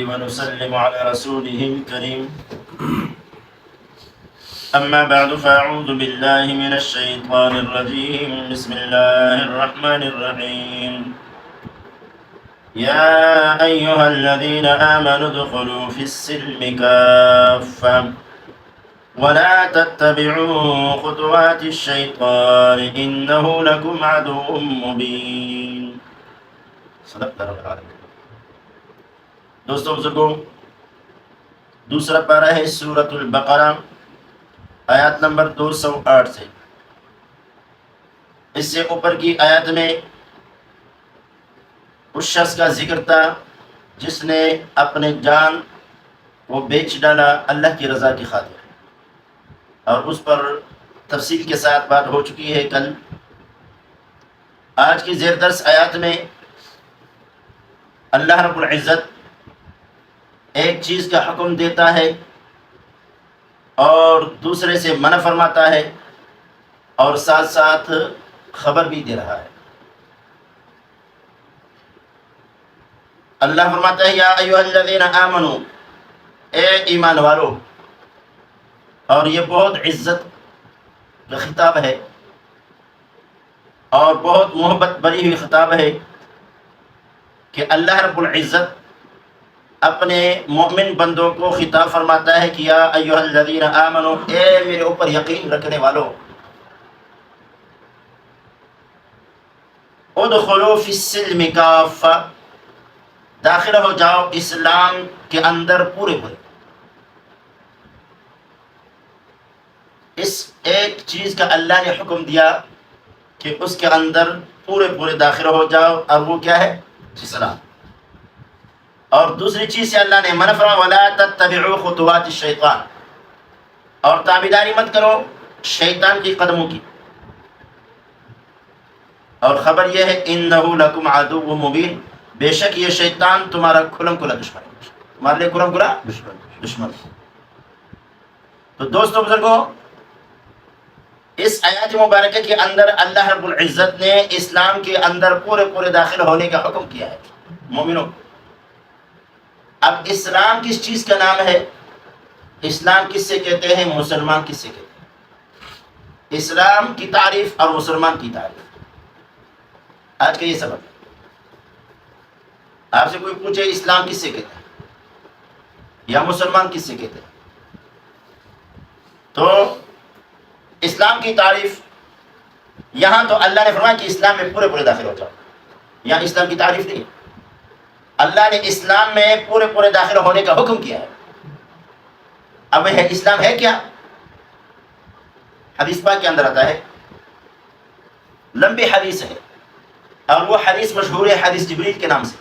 ونسلم على رسوله الكريم. أما بعد فأعوذ بالله من الشيطان الرجيم. بسم الله الرحمن الرحيم. يا أيها الذين آمنوا ادخلوا في السلم كافة ولا تتبعوا خطوات الشيطان إنه لكم عدو مبين. صدق رب العالمين. دوستو بزرگوں، دوسرا پارہ ہے سورۃ البقرہ، آیات نمبر 208 سے. اس سے اوپر کی آیات میں اس شخص کا ذکر تھا جس نے اپنے جان کو بیچ ڈالا اللہ کی رضا کی خاطر، اور اس پر تفصیل کے ساتھ بات ہو چکی ہے کل. آج کی زیر درس آیات میں اللہ رب العزت ایک چیز کا حکم دیتا ہے اور دوسرے سے منع فرماتا ہے، اور ساتھ ساتھ خبر بھی دے رہا ہے. اللہ فرماتا ہے یا ایھا الذین آمنو، اے ایمان والو. اور یہ بہت عزت کا خطاب ہے اور بہت محبت بری ہوئی خطاب ہے کہ اللہ رب العزت اپنے مومن بندوں کو خطاب فرماتا ہے کہ یا ایھا الذین آمنو، اے میرے اوپر یقین رکھنے والو، ادخلوا فی السلم کافہ، داخل ہو جاؤ اسلام کے اندر پورے پورے. اس ایک چیز کا اللہ نے حکم دیا کہ اس کے اندر پورے پورے داخل ہو جاؤ، اور وہ کیا ہے؟ اسلام. اور دوسری چیز سے اللہ نے منع فرمایا وَلَا تَتَّبِعُوا خُطُوَاتِ الشَّيْطَانِ، اور تابعداری مت کرو شیطان کی قدموں کی. اور خبر یہ ہے اِنَّهُ لَكُمْ عَدُوٌّ مُبِينٌ، بے شک یہ شیطان تمہارا کھلم کھلا دشمن ہے، تمہارے لیے کھلم کھلا دشمن. تو دوستو بزرگوں، اس آیات مبارکہ کے اندر اللہ رب العزت نے اسلام کے اندر پورے پورے داخل ہونے کا حکم کیا ہے مومنوں. اب اسلام کس چیز کا نام ہے؟ اسلام کس سے کہتے ہیں؟ مسلمان کس سے کہتے ہیں؟ اسلام کی تعریف اور مسلمان کی تعریف آج کا یہ سبق ہے. آپ سے کوئی پوچھے اسلام کس سے کہتے ہیں یا مسلمان کس سے کہتے ہیں، تو اسلام کی تعریف یہاں تو اللہ نے فرمایا کہ اسلام میں پورے پورے داخل ہو جاؤ. یہاں اسلام کی تعریف نہیں، اللہ نے اسلام میں پورے پورے داخل ہونے کا حکم کیا ہے. اب ہے اسلام ہے کیا؟ حدیث پاک کے اندر آتا ہے، لمبی حدیث ہے اور وہ حدیث مشہور ہے حدیث جبریل کے نام سے،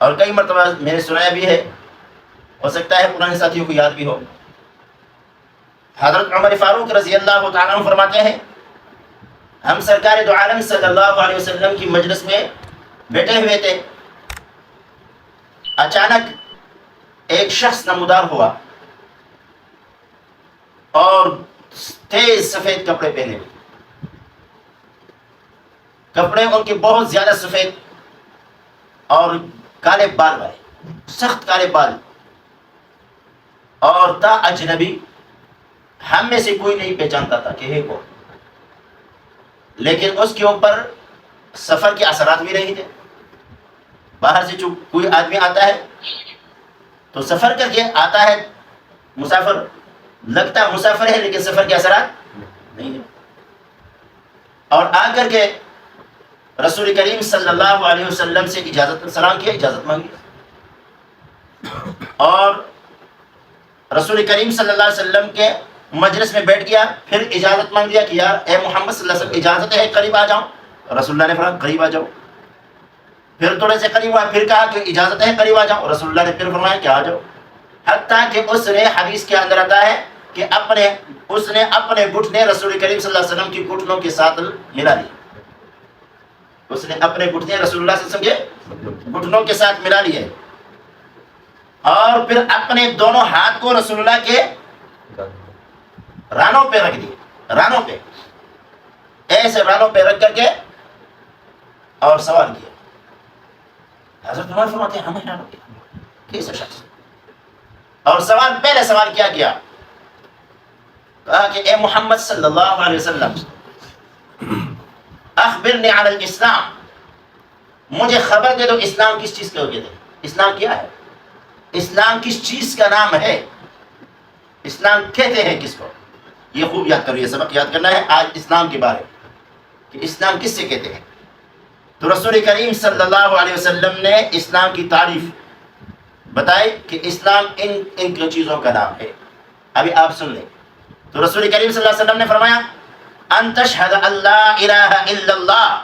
اور کئی مرتبہ میں نے سنایا بھی ہے، ہو سکتا ہے پرانے ساتھیوں کو یاد بھی ہو. حضرت عمر فاروق رضی اللہ تعالیٰ عنہ فرماتے ہیں ہم سرکار دو عالم صلی اللہ علیہ وسلم کی مجلس میں بیٹھے ہوئے تھے، اچانک ایک شخص نمودار ہوا اور تیز سفید کپڑے پہنے ہوئے، کپڑے ان کے بہت زیادہ سفید اور کالے بال والے، سخت کالے بال، اور تا اجنبی، ہم میں سے کوئی نہیں پہچانتا تھا کہ ہے کون. لیکن اس کے اوپر سفر کے اثرات بھی نہیں تھے. باہر سے جو کوئی آدمی آتا ہے تو سفر کر کے آتا ہے، مسافر لگتا مسافر ہے لیکن سفر کے اثرات نہیں ہے. اور آ کر کے رسول کریم صلی اللہ علیہ وسلم سے اجازت سلام کیا، اجازت مانگی، اور رسول کریم صلی اللہ علیہ وسلم کے مجلس میں بیٹھ گیا. پھر اجازت مانگ دیا کہ یار اے محمد صلی اللہ علیہ وسلم اجازت ہے قریب آ جاؤں. رسول اللہ نے فرمایا قریب آ جاؤ. پھر تھوڑے سے قریب ہوا، پھر کہا کہ اجازت ہے قریب آ جاؤ. رسول اللہ نے پھر فرمایا کہ آ جاؤ. حتیٰ کہ اس نے حدیث کے اندر آتا ہے کہ اس نے اپنے گھٹنے رسول کریم صلی اللہ علیہ وسلم کی گھٹنوں کے ساتھ ملا لیے. اس نے اپنے گھٹنے رسول اللہ صلی اللہ علیہ وسلم کے گھٹنوں کے ساتھ ملا لیے، اور پھر اپنے دونوں ہاتھ کو رسول اللہ کے رانوں پہ رکھ دیے، رانوں پہ ایسے رانوں پہ رکھ کر کے اور سوال کیا. حضرت عمر فرماتے ہیں ہمیں رانوں پہ تیسرا شخص. اور پہلے سوال کیا کیا؟ کہا کہ اے محمد صلی اللہ علیہ وسلم اخبرنی عن الاسلام، مجھے خبر دے دو اسلام کس چیز کو کہتے ہیں، اسلام کیا ہے، اسلام کس چیز کا نام ہے، اسلام کہتے ہیں کس کو. یہ خوب یاد کرو، یہ سبق یاد کرنا ہے آج اسلام کے بارے کہ اسلام کس سے کہتے ہیں. تو رسول کریم صلی اللہ علیہ وسلم نے اسلام کی تعریف بتائی کہ اسلام ان چیزوں کا نام ہے. ابھی آپ سن لیں. تو رسول کریم صلی اللہ علیہ وسلم نے فرمایا ان تشہد ان لا الہ الا اللہ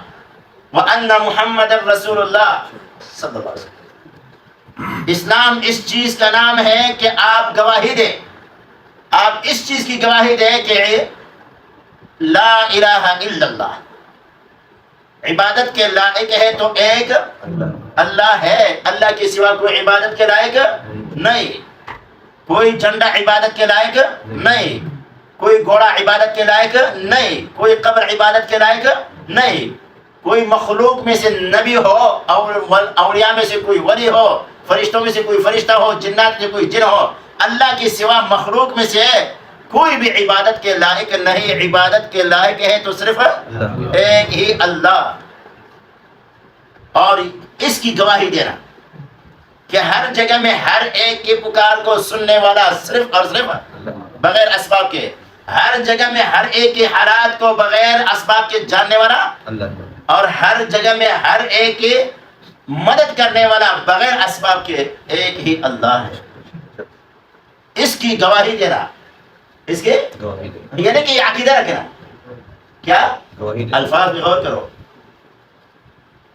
وان محمد رسول اللہ صلی اللہ علیہ وسلم. اسلام اس چیز کا نام ہے کہ آپ گواہی دیں، آپ اس چیز کی گواہی دیں کہ لا الہ الا اللہ، عبادت کے لائق ہے تو ایک اللہ ہے، اللہ کے سوا کوئی عبادت کے لائق نہیں، کوئی جھنڈا عبادت کے لائق نہیں، کوئی گھوڑا عبادت کے لائق نہیں، کوئی قبر عبادت کے لائق نہیں، کوئی مخلوق میں سے نبی ہو اور اولیاء میں سے کوئی ولی ہو، فرشتوں میں سے کوئی فرشتہ ہو، جنات میں کوئی جن ہو، اللہ کے سوا مخلوق میں سے کوئی بھی عبادت کے لائق نہیں. عبادت کے لائق ہے تو صرف ایک ہی اللہ. اور اس کی گواہی دینا کہ ہر جگہ میں ہر ایک کی پکار کو سننے والا صرف اور صرف بغیر اسباب کے، ہر جگہ میں ہر ایک کے حالات کو بغیر اسباب کے جاننے والا اللہ، اور ہر جگہ میں ہر ایک کی مدد کرنے والا بغیر اسباب کے ایک ہی اللہ ہے. اس کی گواہی دینا، اس کے یعنی کہ یہ عقیدہ رکھنا. کیا الفاظ میں غور کرو،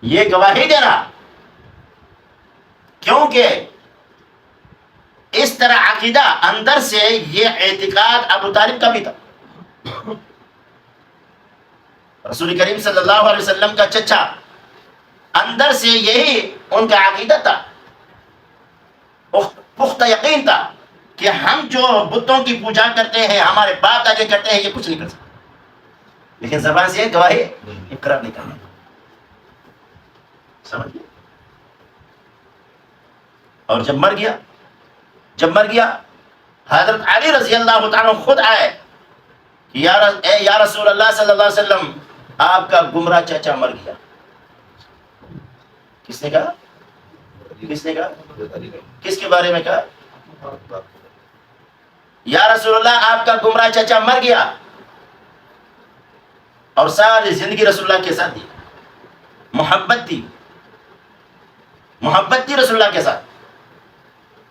یہ گواہی دینا، کیونکہ اس طرح عقیدہ اندر سے یہ اعتقاد ابو طالب کا بھی تھا. رسول کریم صلی اللہ علیہ وسلم کا چچا، اندر سے یہی ان کا عقیدہ تھا، پختہ یقین تھا کہ ہم جو بتوں کی پوجا کرتے ہیں، ہمارے باپ دادے کرتے ہیں، یہ کچھ نہیں کر سکتے. لیکن زبان سے گواہی اقرار نہیں کرنا. سمجھ. اور جب مر گیا حضرت علی رضی اللہ تعالیٰ خود آئے کہ یا رسول اللہ صلی اللہ علیہ وسلم آپ کا گمراہ چچا مر گیا. کس نے کہا؟ کس کے بارے میں کہا؟ یا رسول اللہ آپ کا گمراہ چچا مر گیا. اور ساری زندگی رسول اللہ کے ساتھ دی، محبت تھی رسول اللہ کے ساتھ.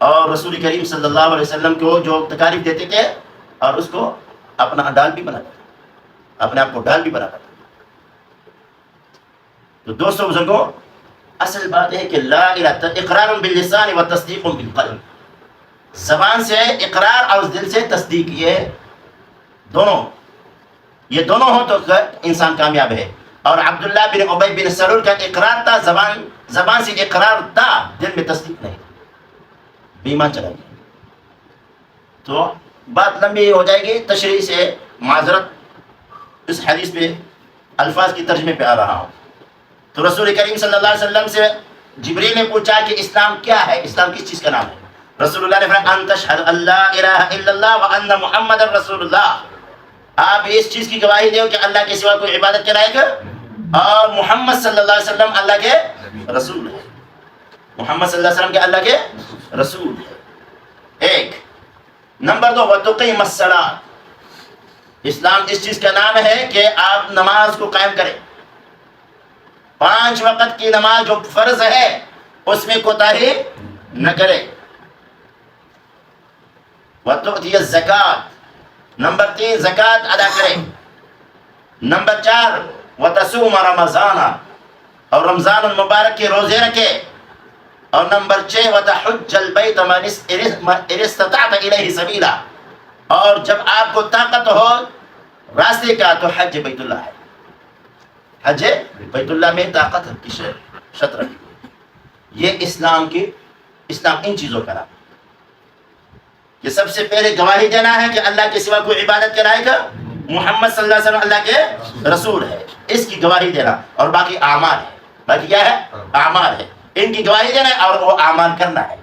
اور رسول کریم صلی اللہ علیہ وسلم کو جو تکالیف دیتے تھے اور اس کو اپنا ڈال بھی بناتا تھا، اپنے آپ کو ڈال بھی بناتا تھا. تو دوستوں بزرگوں، اصل بات ہے کہ لا الہ اقرار باللسان و تصدیق بالقلب، زبان سے اقرار اور دل سے تصدیق، یہ دونوں ہو تو انسان کامیاب ہے. اور عبداللہ بن ابی بن سلول کا اقرار تھا، زبان سے اقرار تھا، دل میں تصدیق نہیں، ایمان چلا گیا. تو بات لمبی ہو جائے گی، تشریح سے معذرت، اس حدیث میں الفاظ کی ترجمے پہ آ رہا ہوں. تو رسول کریم صلی اللہ علیہ وسلم سے جبریل نے پوچھا کہ اسلام کیا ہے، اسلام کس چیز کا نام ہے. رسول اللہ نے فرمایا ان تشہد ان لا الہ الا اللہ وان محمد رسول اللہ، آپ اس چیز کی گواہی دو کہ اللہ کے سوا کوئی عبادت کے لائق اور محمد صلی اللہ علیہ وسلم اللہ کے رسول ہے. محمد صلی اللہ علیہ وسلم کے اللہ کے رسول ہے. ایک نمبر 2 وتقیم الصلاۃ، اسلام اس چیز کا نام ہے کہ آپ نماز کو قائم کریں، 5 وقت کی نماز جو فرض ہے اس میں کوتاہی نہ کرے. وتؤتی الزکات، نمبر 3 زکات ادا کرے. نمبر 4 وتصوم رمضان، اور رمضان المبارک کے روزے رکھے. اور نمبر 6 وتحج البیت من استطعت الیہ سبیلا، اور جب آپ کو طاقت ہو راستے کا تو حج بیت اللہ ہے. حج بیت اللہ میں طاقت کی شرط رکھی. یہ اسلام ان چیزوں کا نام کہ سب سے پہلے گواہی دینا ہے کہ اللہ کے سوا کوئی عبادت کے لائق، محمد صلی اللہ علیہ وسلم اللہ کے رسول ہے، اس کی گواہی دینا. اور باقی اعمال ہے، باقی کیا ہے؟ اعمال ہے. ان کی گواہی دینا ہے اور وہ اعمال کرنا ہے.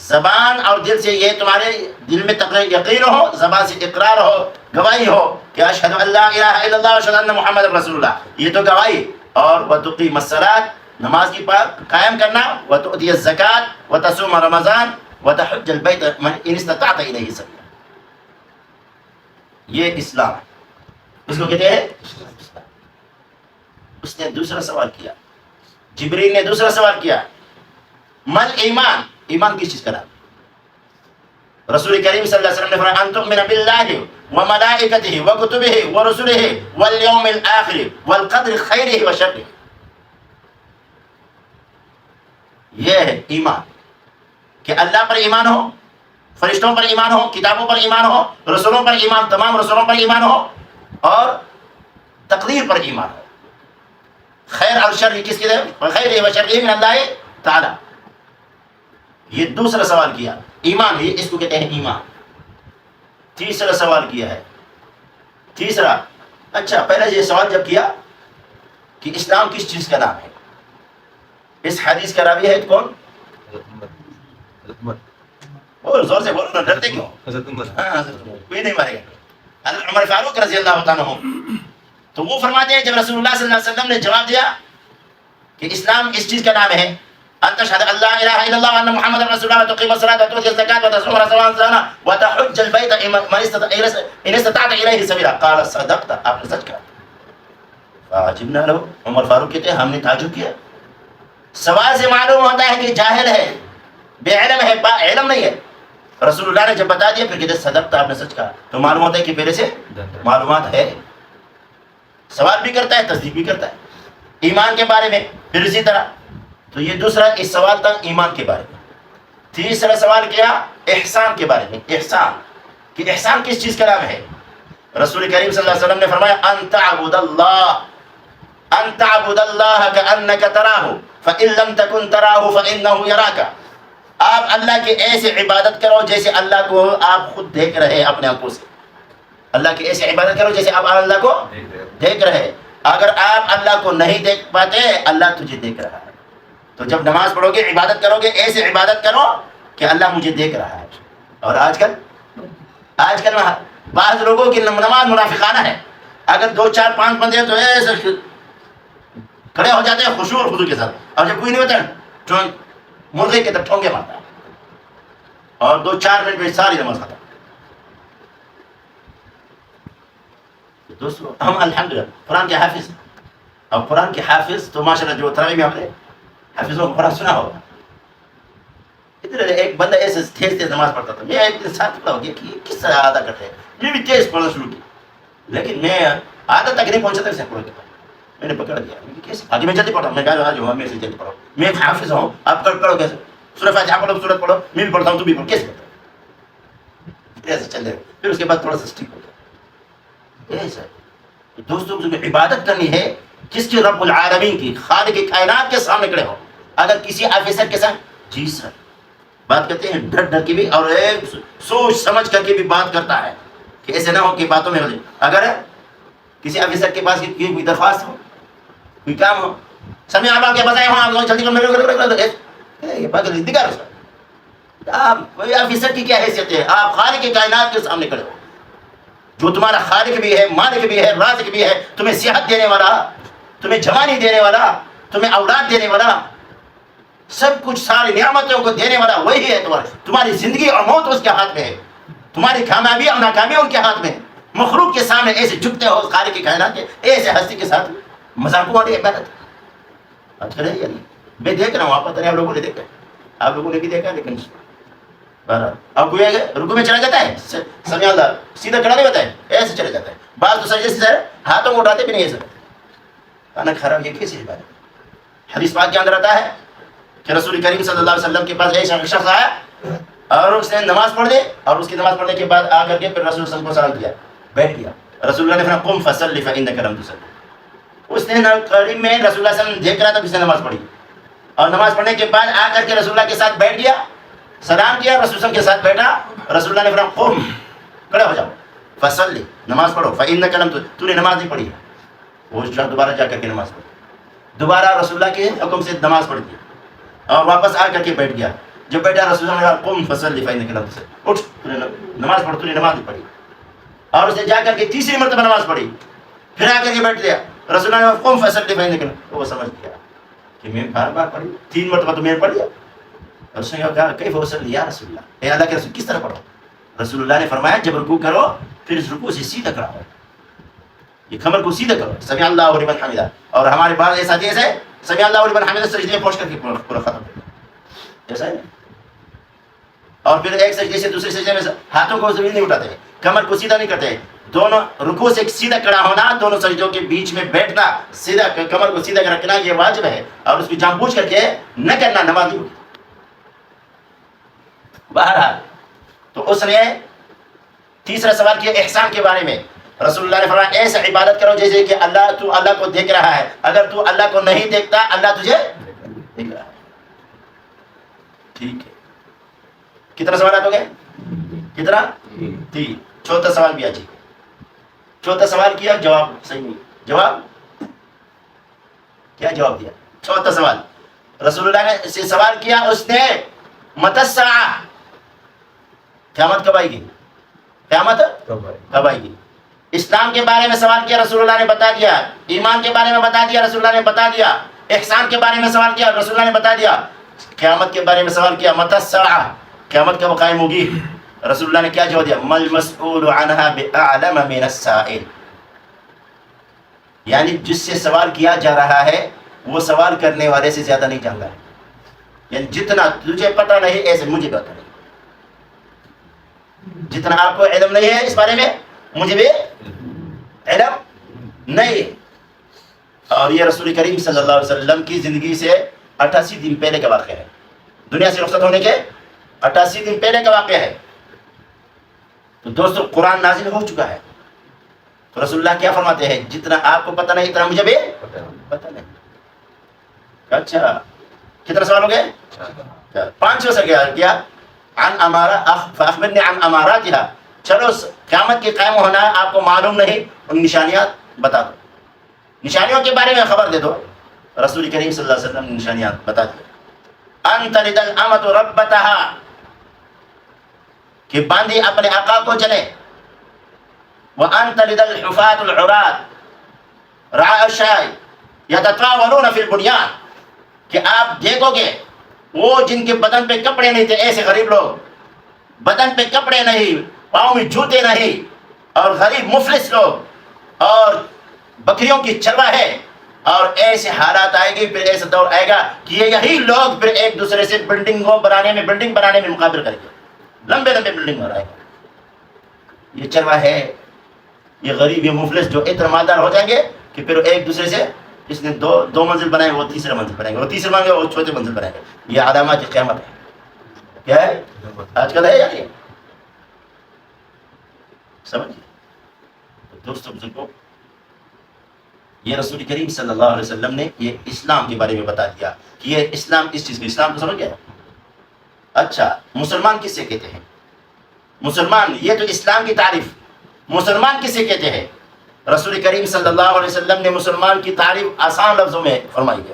زبان اور دل سے یہ تمہارے دل میں یقین ہو، زبان سے اقرار ہو، گواہی ہو کہ اشہد ان لا الہ الا اللہ واشہد ان محمد رسول اللہ، یہ تو گواہی. اور وتقیم الصلاۃ، نماز کی قائم کرنا، وتؤتی الزکات وتصوم رمضان وتحج البیت ان استطعت الیہ سبیلا. یہ اسلام ہے، اس کو کہتے ہیں. اس نے دوسرا سوال کیا، جبریل نے دوسرا سوال کیا، مل ایمان، ایمان کس چیز کا نام؟ رسول کریم صلی اللہ علیہ وسلم نے فرمایا ان تؤمن باللہ وملائکتہ وکتبہ ورسلہ والیوم الآخر والقدر خیرہ وشرہ. یہ ہے ایمان، کہ اللہ پر ایمان ہو، فرشتوں پر ایمان ہو، کتابوں پر ایمان ہو، رسولوں پر ایمان، تمام رسولوں پر ایمان ہو، اور تقدیر پر ایمان ہو. خیر اور شر کس کی طرف؟ خیر و شر من اللہ تعالی. یہ دوسرا سوال کیا، ایمان، یہ اس کو کہتے ہیں ایمان. تیسرا سوال کیا ہے، تیسرا، اچھا پہلے یہ سوال جب کیا کہ اسلام کس چیز کا نام ہے، اس حدیث کا راوی ہے کون؟ اور زور سے بولو نا، ڈرتے کیوں؟ کوئی نہیں مارے گا. حضرت عمر فاروق رضی اللہ عنہ، تو وہ فرماتے ہیں جب رسول اللہ صلی اللہ علیہ وسلم نے جواب دیا کہ اسلام اس چیز کا نام ہے، ان تشهد ان لا الہ الا اللہ وان محمد رسول اللہ وتقیم الصلاۃ وتؤتی الزکاۃ وتصوم رمضان وتحج البیت ان استطعت الیہ سبیلا. قال صدقت، آپ نے سچ کہا. فعجبنا له، عمر فاروق کہتے ہیں ہم نے تعجب کیا. سوال سے معلوم ہوتا ہے کہ جاہل ہے، بے علم ہے، علم نہیں ہے. رسول اللہ نے جب بتا دیا پھر کہتے صدقت، آپ نے سچ کہا. تو معلوم ہوتا ہے کہ پہلے سے معلومات ہے. سوال بھی کرتا ہے، تصدیق بھی کرتا ہے ایمان کے بارے میں. پھر اسی طرح تو یہ دوسرا اس سوال تھا ایمان کے بارے میں. تیسرا سوال کیا احسان کے بارے میں. احسان، کہ احسان کس چیز کا نام ہے؟ رسول کریم صلی اللہ علیہ وسلم نے فرمایا ان تعبد اللہ کأنک تراہ فإن لم تکن تراہ فإنہ یراک. آپ اللہ کی ایسے عبادت کرو جیسے اللہ کو آپ خود دیکھ رہے ہیں اپنے آنکھوں سے. اللہ کی ایسے عبادت کرو جیسے آپ اللہ کو دیکھ رہے. اگر آپ اللہ کو نہیں دیکھ پاتے، اللہ تجھے دیکھ رہا ہے. تو جب نماز پڑھو گے، عبادت کرو گے، ایسے عبادت کرو کہ اللہ مجھے دیکھ رہا ہے. اور آج کل بعض لوگوں کی نماز منافقانہ ہے. اگر 2 4 5 بندے تو ایسے کھڑے ہو جاتے ہیں خشوع اور خضوع کے ساتھ، اور جب کوئی نہیں ہوتا مرغے کے طرف ٹھونگے مارتا ہے، اور 2 4 منٹ میں ساری نماز ختم. دوستو ہم الحمدللہ قرآن کے حافظ ہیں. اور قرآن کے حافظ تو ماشاءاللہ جو تراویح میں ہم نے حافظوں کو قرآن سنا ہوگا. ادھر ایک بندہ ایسے تیز نماز پڑھتا تھا. میں ایک دن ساتھ کھڑا ہو گیا کہ کس طرح ادا کرتے ہیں. میں بھی تیز پڑھنا شروع کیا، لیکن میں آدھا تک نہیں پہنچا تھا اسے پڑھ کے. میں نے پکڑ دیا، کیسے آگے میں جلدی پڑھا. میں کہا آج میرے سے جلدی پڑھو، میں ایک حافظ ہوں، آپ پڑھو کیسے؟ سورہ فاتحہ پڑھو، سورت پڑھو، میں بھی پڑھتا ہوں، تو بھی پڑھو، کیسے پڑھتا؟ ایسے چل رہے. پھر اس کے بعد تھوڑا سا اسٹک ہو گیا. ایسا دوستوں کو عبادت کرنی ہے کس کی؟ رب العالمین کی، خالق کائنات کے سامنے کھڑے ہو. اگر کسی آفیسر کے ساتھ جی سر بات کرتے ہیں، ڈر ڈر کے بھی اور ایک سوچ سمجھ کر کے بھی بات کرتا ہے کہ ایسے نہ ہو کہ باتوں میں ہو جائے. اگر کسی آفیسر کے پاس کوئی درخواست ہو، کوئی کام ہو، سمجھ آپ کے بتائے ہوں، آپ جلدی یہ پاگل دکھا رہا. آپ کوئی آفیسر کی کیا حیثیت ہے؟ آپ خالق کائنات کے سامنے کھڑے ہو، جو تمہارا خالق بھی ہے، مالک بھی ہے، رازق بھی ہے، تمہیں صحت دینے والا، تمہیں جوانی دینے والا، تمہیں اولاد دینے والا، سب کچھ ساری نعمتوں کو دینے والا وہی ہے. تمہاری زندگی اور موت اس کے ہاتھ میں ہے، تمہاری کامیابی اور ناکامی ان کے ہاتھ میں ہے. مخلوق کے سامنے ایسے جھکتے ہو خالق کائنات کے ایسے ہستی کے ساتھ، مذاق والی عبادت. آج کل ہے یا نہیں؟ میں دیکھ رہا ہوں، آپ پتہ نہیں آپ لوگوں نے دیکھا، آپ لوگوں نے بھی دیکھا، لیکن اب کوئی رکوع میں چلا جاتا ہے، سمجھ اللہ سیدھا کھڑا نہیں ہوتا ہے، ایسے چلا جاتا ہے. بعض تو سجدے سے ہاتھوں کو اٹھاتے بھی نہیں. ایسا کھانا خراب، یہ کیسی بات ہے؟ حدیث پاک کے اندر آتا ہے کہ رسول کریم صلی اللہ علیہ وسلم کے پاس ایک شخص آیا اور اس نے نماز پڑھ دی، اور اس کی نماز پڑھنے کے بعد آ کر کے پھر رسول صلی اللہ علیہ وسلم کو سلام کیا، بیٹھ گیا. رسول اللہ نے فرمایا قم فصلی فإنک لم تصلی. اس نے قریب میں رسول اللہ صلی اللہ علیہ وسلم دیکھ رہا تھا کہ اس نے نماز پڑھی، اور نماز پڑھنے کے بعد آ کر کے رسول اللہ کے ساتھ بیٹھ گیا، سلام کیا، رسول اللہ کے ساتھ بیٹھا. رسول اللہ نے فرمایا قم، کھڑے ہو جاؤ، فصلی، نماز پڑھو، فإنک لم تصلی، تو نے نماز نہیں پڑھی. وہ دوبارہ جا کر کے نماز پڑھی، دوبارہ رسول اللہ کے حکم سے نماز پڑھ دی، اور واپس آ کر کے بیٹھ گیا. جب بیٹھا رسول اللہ نے کہا قم فصلی فإنک لم تصلی، اٹھ تو نے نماز پڑھ، تو نے نماز نہیں پڑھی. اور اس نے جا کر کے تیسری مرتبہ نماز پڑھی، پھر آ کر کے بیٹھ گیا. رسول اللہ نے قم فصلی فإنک لم، تو وہ سمجھ گیا کہ میں بار بار پڑھی، 3 مرتبہ تو میں نے پڑھ لیا. اس نے کہا کیف اصلی یا رسول اللہ، اے اللہ کے رسول کس طرح پڑھو؟ رسول اللہ نے فرمایا جب رکوع کرو پھر اس رکوع سے سیدھا کھڑا ہو، یہ کمر کو سیدھا کرو، سمع اللہ لمن حمدہ. اور ہمارے بعض ایسا حدیث ہے سمع اللہ لمن حمدہ سجدے پہنچ کر کے پورا ختم ہو ایسا ہے. اور پھر ایک سجدے سے دوسرے سجدے میں ہاتھوں کو زمین نہیں اٹھاتے ہیں، کمر کو سیدھا نہیں کرتے، دونوں رکوع سے سیدھا کھڑا ہونا، دونوں سجدوں کے بیچ میں بیٹھنا، سیدھا کمر کو سیدھا رکھنا یہ واجب ہے، اور اس کو جان بوجھ کر کے نہ کرنا نماز نہیں ہوتی. بہرحال تو اس نے تیسرا سوال کیا احسان کے بارے میں. رسول اللہ نے فرمایا ایسا عبادت کرو جیسے کہ اللہ کو دیکھ رہا ہے، اگر تو اللہ کو نہیں دیکھتا اللہ تجھے دیکھ رہا ہے. ٹھیک ہے، کتنا سوالات ہو گئے؟ کتنا؟ 3. چوتھا سوال بھی آجی. چوتھا سوال کیا، جواب صحیح نہیں. جواب کیا جواب دیا؟ چوتھا سوال رسول اللہ نے سے سوال کیا اس نے متی الساعہ، قیامت کب آئے گی؟ قیامت کب آئے گی؟ اسلام کے بارے میں سوال کیا، رسول اللہ نے بتا دیا. ایمان کے بارے میں بتا دیا، رسول اللہ نے بتا دیا. احسان کے بارے میں سوال کیا، رسول اللہ نے بتا دیا. قیامت کے بارے میں سوال کیا، متی الساعہ، قیامت کب قائم ہوگی؟ رسول اللہ نے کیا جواب دیا؟ مل مسئول عنہا بأعلم من السائل، یعنی جس سے سوال کیا جا رہا ہے وہ سوال کرنے والے سے زیادہ نہیں جانتا ہے. یعنی جتنا تجھے پتہ نہیں ایسے مجھے پتہ نہیں، جتنا آپ کو علم نہیں ہے اس بارے میں مجھے بھی علم نہیں. اور یہ رسول کریم صلی اللہ علیہ وسلم کی زندگی سے 88 دن پہلے کا واقعہ ہے، دنیا سے رخصت ہونے کے 88 دن پہلے کا واقعہ ہے. تو دوستو قرآن نازل ہو چکا ہے، تو رسول اللہ کیا فرماتے ہیں؟ جتنا آپ کو پتہ نہیں اتنا مجھے بھی پتہ نہیں. اچھا کتنا سوال ہو گئے؟ 5 سے کیا عن امارہ فاخبرنی عن اماراتها، چلو قیامت کے قائم ہونا آپ کو معلوم نہیں، ان نشانیات بتا دو، نشانیوں کے بارے میں خبر دے دو. رسول کریم صلی اللہ علیہ وسلم نے نشانیات بتا دی. ان تلد الامۃ ربتها، کہ باندھی اپنے آقا کو چلے. وان تلد الحفاة العراة رعاء الشاة یتطاولون فی البنیان، کہ آپ دیکھو گے وہ جن کے بدن پہ کپڑے نہیں تھے، ایسے غریب لوگ بدن پہ کپڑے نہیں، پاؤں میں جوتے نہیں، اور غریب مفلس لوگ اور بکریوں کی چرواہے، اور ایسے حالات آئے گی، پھر ایسا دور آئے گا کہ یہی لوگ پھر ایک دوسرے سے بلڈنگ بنانے میں مقابل کریں گے، لمبے لمبے بلڈنگ بنائیں گے. یہ چرواہے، یہ غریب، یہ مفلس جو اتنا مالدار ہو جائیں گے کہ پھر ایک دوسرے سے، اس نے دو منزل بنائے وہ تیسرا منزل بنائیں گے، وہ تیسرا بنائیں گے وہ چوتھے منزل بنائیں گے. یہ علامات قیامت ہے. کیا ہے آج کل ہے یا نہیں؟ سمجھئے دوستو بزرگوں، یہ رسول کریم صلی اللہ علیہ وسلم نے یہ اسلام کے بارے میں بتا دیا کہ یہ اسلام اس چیز کو، اسلام کو سمجھ گیا. اچھا مسلمان کس سے کہتے ہیں؟ مسلمان، یہ تو اسلام کی تعریف. مسلمان کس سے کہتے ہیں؟ رسول کریم صلی اللہ علیہ وسلم نے مسلمان کی تعریف آسان لفظوں میں فرمائی ہے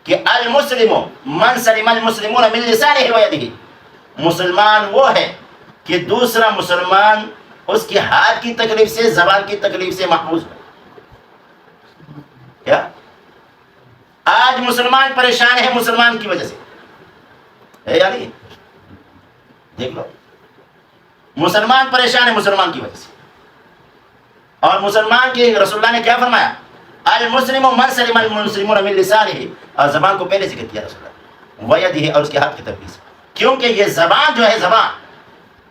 کہ المسلم من سلم المسلمون من لسانه ويده، مسلمان وہ ہے کہ دوسرا مسلمان اس کے ہاتھ کی تکلیف سے، زبان کی تکلیف سے محفوظ ہے. کیا آج مسلمان پریشان ہے مسلمان کی وجہ سے ہے یا نہیں؟ دیکھ لو، مسلمان پریشان ہے مسلمان کی وجہ سے. اور مسلمان کی رسول اللہ نے کیا فرمایا؟ المسلم من سلم المسلمون من لسانه، اور زبان کو پہلے ذکر کیا رسول اللہ، ویدہ، اور اس کے ہاتھ کی تکلیف سے. کیونکہ یہ زبان جو ہے،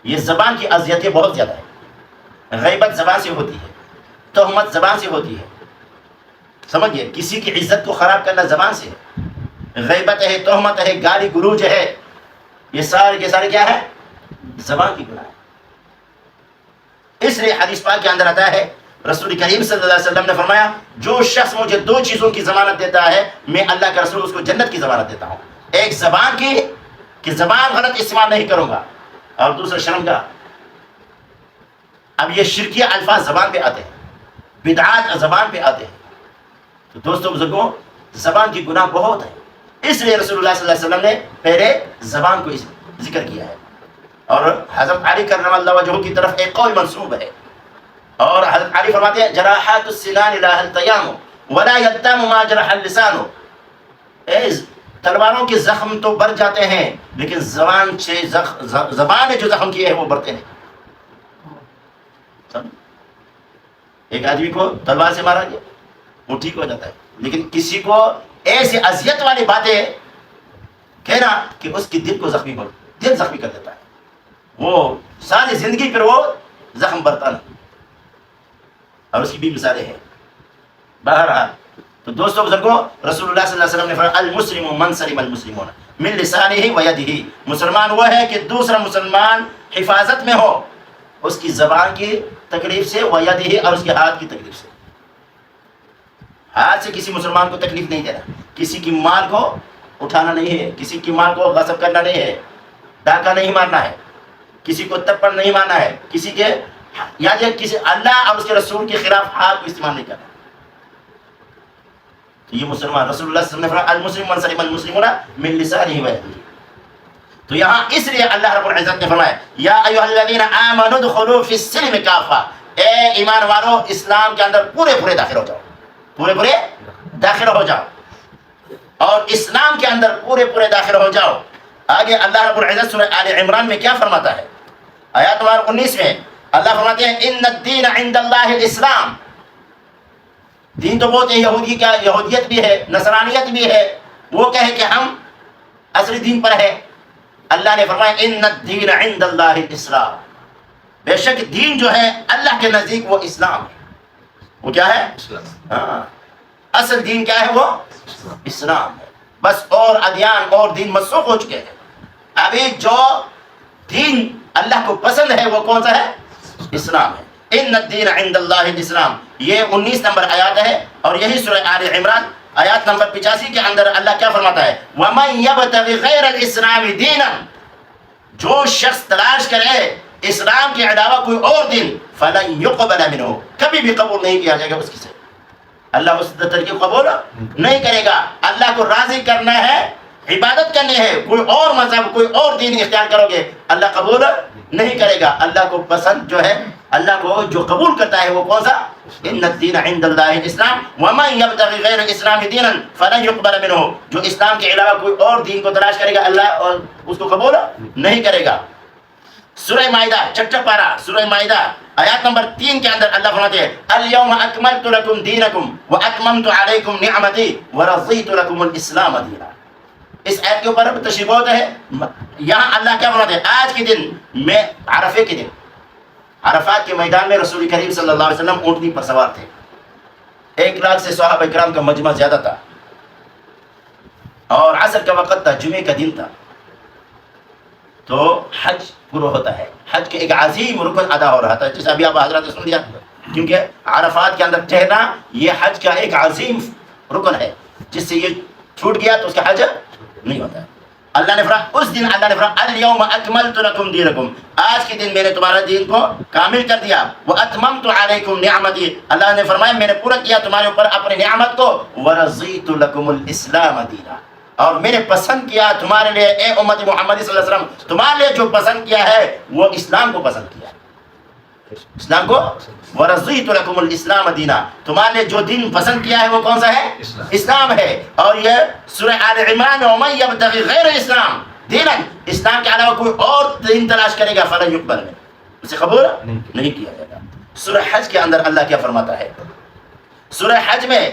یہ زبان کی اذیتیں بہت زیادہ ہے. غیبت زبان سے ہوتی ہے، تہمت زبان سے ہوتی ہے، سمجھئے، کسی کی عزت کو خراب کرنا زبان سے ہے. غیبت ہے، تہمت ہے، گالی گلوچ ہے، یہ سارے کے سارے کیا ہے؟ زبان کی گناہ ہے. اس لیے حدیث پاک کے اندر آتا ہے رسول کریم صلی اللہ علیہ وسلم نے فرمایا جو شخص مجھے 2 چیزوں کی ضمانت دیتا ہے میں اللہ کا رسول اس کو جنت کی ضمانت دیتا ہوں. ایک زبان کی کہ زبان غلط استعمال نہیں کروں گا، اور دوسرا شرم کا. اب یہ شرکیہ الفاظ زبان پہ آتے ہیں، بدعات زبان پہ آتے ہیں. تو دوستو بزرگوں، زبان کی گناہ بہت ہے. اس لیے رسول اللہ صلی اللہ علیہ وسلم نے پہلے زبان کو ذکر کیا ہے. اور حضرت علی کرم اللہ وجہہ کی طرف ایک قول منسوب ہے, اور حضرت علی فرماتے ہیں جراحات السنان لا التیام ولا یلتام ما جرح اللسان. تلواروں کے زخم تو بڑھ جاتے ہیں لیکن زبان نے جو زخم کیے ہیں وہ بڑھتے ہیں. ایک آدمی کو تلوار سے مارا گیا وہ ٹھیک ہو جاتا ہے, لیکن کسی کو ایسی اذیت والی باتیں کہنا کہ اس کی دل کو زخمی کر دیتا ہے, وہ ساری زندگی پھر وہ زخم بڑھتا نہیں. اور اس کی بھی مثالیں ہیں. بہرحال تو دوستوں بزرگوں, رسول اللہ صلی اللہ علیہ وسلم نے فرمایا المسلم من سلم المسلمون من لسانہ و یدہ. مسلمان وہ ہے کہ دوسرا مسلمان حفاظت میں ہو اس کی زبان کی تکلیف سے, و یدہ اور اس کے ہاتھ کی تکلیف سے. ہاتھ سے کسی مسلمان کو تکلیف نہیں دینا, کسی کی مال کو اٹھانا نہیں ہے, کسی کی مال کو غصب کرنا نہیں ہے, ڈاکہ نہیں مارنا ہے, کسی کو تپڑ نہیں مارنا ہے, کسی کے یعنی کسی اللہ اور اس کے رسول کے خلاف ہاتھ کو استعمال نہیں کرنا. تو یہ مسلمان رسول اللہ صلی اللہ علیہ وسلم نے فرمایا المسلم من سلم المسلمون من لسانہ و یدہ. تو یہاں اس لیے اللہ رب العزت نے فرمایا یا ایھا الذین آمنوا ادخلوا فی السلم کافہ, اے ایمان والو اسلام کے اندر پورے داخل ہو جاؤ, پورے داخل ہو جاؤ, اور اسلام کے اندر پورے داخل ہو جاؤ. آگے اللہ رب العزت سورہ آل عمران میں کیا فرماتا ہے؟ آیات نمبر 19 میں اللہ فرماتے ہیں ان الدین عند اللہ الاسلام. دین تو بہت ہے, یہودیت بھی ہے, نصرانیت بھی ہے, وہ کہے کہ ہم اصلی دین پر ہے. اللہ نے فرمایا ان الدین عند اللہ الاسلام, بے شک دین جو ہے اللہ کے نزدیک وہ اسلام ہے. وہ کیا ہے؟ ہاں, اصل دین کیا ہے؟ وہ اسلام ہے. بس اور ادیان اور دین منسوخ ہو چکے ہیں. ابھی جو دین اللہ کو پسند ہے وہ کون سا ہے؟ اسلام ہے. ان الدین عند اللہ الاسلام, یہ 19 نمبر آیات ہے, اور یہی سورہ آل عمران آیات نمبر 85 کے اندر اللہ کیا فرماتا ہے وَمَن يَبْتَغِ غَيْرَ الْإِسْلَامِ دِينًا, جو شخص تلاش کرے اسلام کے علاوہ کوئی اور دین فَلَن يُقْبَلَ مِنْهُ, کبھی بھی قبول نہیں کیا جائے گا اس کی سے. اللہ اس طریقے کو قبول نہیں کرے گا. اللہ کو راضی کرنا ہے, عبادت کرنی ہے, کوئی اور مذہب کوئی اور دین اختیار کرو گے اللہ قبول نہیں کرے گا. اللہ کو پسند جو ہے, اللہ کو جو قبول کرتا ہے وہ کون سا؟ ان الدین عند اللہ الاسلام ومن یبتغی غیر الاسلام دینا فلن یقبل منہ, جو اسلام کے علاوہ کوئی اور دین کو تلاش کرے گا اللہ اور اس کو قبول نہیں کرے گا. سورہ مائدہ چھٹا پارہ سورہ مائدہ آیات نمبر 3 کے اندر اللہ فرماتے ہیں الیوم اکملت لکم دینکم واتممت علیکم نعمتی ورضیت لکم الاسلام دینا. اس آیت کے اوپر تشریح بہت ہے. یہاں اللہ کیا فرماتے ہیں آج کے دن میں, عرفے کے دن, عرفات کے میدان میں رسول کریم صلی اللہ علیہ وسلم اونٹنی پر سوار تھے. 1 لاکھ سے صحابہ کرام کا مجمع زیادہ تھا, اور عصر کا وقت تھا, جمعے کا دن تھا. تو حج پورا ہوتا ہے, حج کے ایک عظیم رکن ادا ہو رہا تھا, جیسے ابھی آپ حضرات نے سن لیا, کیونکہ عرفات کے اندر ٹھہرنا یہ حج کا ایک عظیم رکن ہے, جس سے یہ چھوٹ گیا تو اس کا حج نہیں ہوتا ہے. اللہ نے فرمایا اس دن اللہ نے فرمایا الیوم اکملت لکم دینکم, آج کے دن میں نے تمہارا دین کو کامل کر دیا. واتممت علیکم نعمتی, اللہ نے فرمایا میں نے پورا کیا تمہارے اوپر اپنی نعمت کو. ورضیت لکم الاسلام دینا, اور میں نے پسند کیا تمہارے لیے اے امت محمد صلی اللہ علیہ وسلم, تمہارے لیے جو پسند کیا ہے وہ اسلام کو پسند کیا, اسلام کو. ورضیت لکم الاسلام دینا, تمہارے لیے جو دین پسند کیا ہے وہ کون سا ہے؟ اسلام ہے. اور یہ سورہ آل عمران ومن یبتغی غیر الاسلام دینا, اسلام کے علاوہ کوئی اور دین تلاش کرے گا فلن یقبل منہ, اسے قبول نہیں کیا جائے گا. سورہ حج کے اندر اللہ کیا فرماتا ہے؟ سورہ حج میں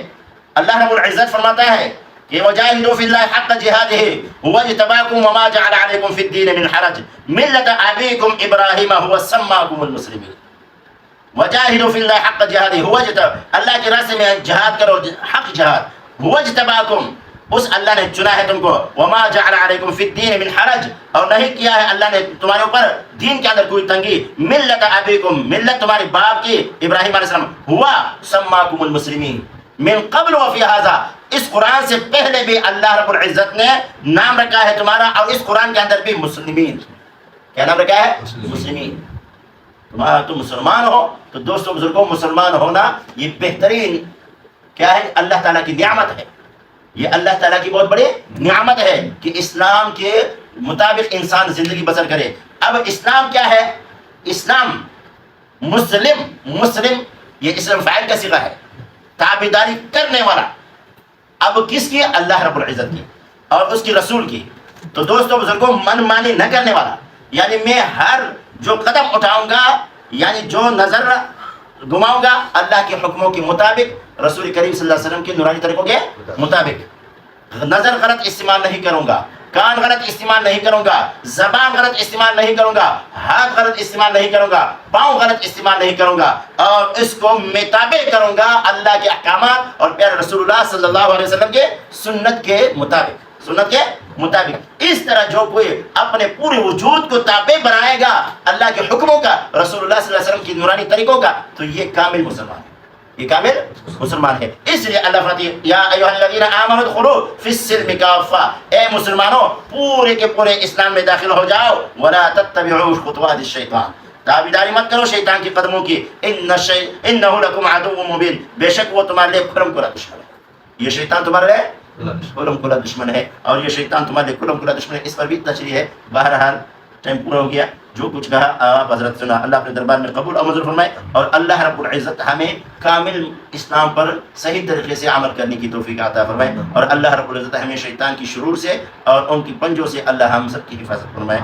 اللہ رب العزت فرماتا ہے کہ وجاہدوا فی اللہ حق جہادہ هو اجتباکم وما جعل علیکم فی الدین من حرج ملۃ ابیکم ابراہیم هو سماکم المسلمین. وجاہدوا فی اللہ حق جہادہ, هو اللہ کے راستے میں جہاد کرو, حق جہاد. هو اجتباکم, اس اللہ نے چنا ہے تم کو. وما جعل علیکم فی الدین من حرج, اور نہیں کیا ہے اللہ نے تمہارے اوپر دین کے اندر کوئی تنگی. ملۃ ابیکم, ملت تمہارے باپ کی ابراہیم علیہ السلام. هو سماکم المسلمین من قبل وفی ھذا, اس قرآن سے پہلے بھی اللہ رب العزت نے نام رکھا ہے تمہارا, اور اس قرآن کے اندر بھی مسلمین. کیا نام رکھا ہے؟ مسلمین. تم مسلمان ہو تو دوستوں بزرگوں, مسلمان ہونا یہ بہترین کیا ہے؟ اللہ تعالیٰ کی نعمت ہے. یہ اللہ تعالیٰ کی بہت بڑی نعمت ہے کہ اسلام کے مطابق انسان زندگی بسر کرے. اب اسلام کیا ہے؟ اسلام مسلم، مسلم یہ اسم فاعل کا صیغہ ہے، تابعداری کرنے والا. اب کس کی؟ اللہ رب العزت کی اور اس کی رسول کی. تو دوستو بزرگوں، من مانی نہ کرنے والا، یعنی میں ہر جو قدم اٹھاؤں گا، یعنی جو نظر گھماؤں گا اللہ کے حکموں کے مطابق، رسول کریم صلی اللہ علیہ وسلم کے نورانی طریقوں کے مطابق. نظر غلط استعمال نہیں کروں گا، کان غلط استعمال نہیں کروں گا، زبان غلط استعمال نہیں کروں گا، ہاتھ غلط استعمال نہیں کروں گا، پاؤں غلط استعمال نہیں کروں گا، اور اس کو مطابق کروں گا اللہ کے احکامات اور پیارے رسول اللہ صلی اللہ علیہ وسلم کے سنت کے مطابق، سنت کے مطابق. اس طرح جو کوئی اپنے پورے وجود کو تابع بنائے گا اللہ کے حکموں کا، رسول اللہ صلی اللہ علیہ وسلم کی نورانی طریقوں کا، تو یہ کامل مسلمان ہے، یہ کامل مسلمان ہے. اس لیے اللہ فرماتے ہیں یا ایھا الذین آمنوا ادخلوا فی السلم کافہ، اے مسلمانوں پورے کے پورے اسلام میں داخل ہو جاؤ. ولا تتبعوا خطوات الشیطان، تابعداری مت کرو شیطان کے قدموں کی. انہ لکم عدو مبین، بے شک وہ تمہارے لیے کھلم کھلا دشمن ہے. یہ شیطان تمہارے لیے کھلم کھلا دشمن ہے، اور یہ شیطان تمہارے لیے کھلم کھلا دشمن ہے. اس پر بھی تشریح ہے. بہرحال ٹائم پورا ہو گیا. جو کچھ کہا آپ حضرت سنا، اللہ اپنے دربار میں قبول اور منظور فرمائے، اور اللہ رب العزت ہمیں کامل اسلام پر صحیح طریقے سے عمل کرنے کی توفیق عطا فرمائے، اور اللہ رب العزت ہمیں شیطان کی شرور سے اور ان کی پنجوں سے اللہ ہم سب کی حفاظت فرمائے.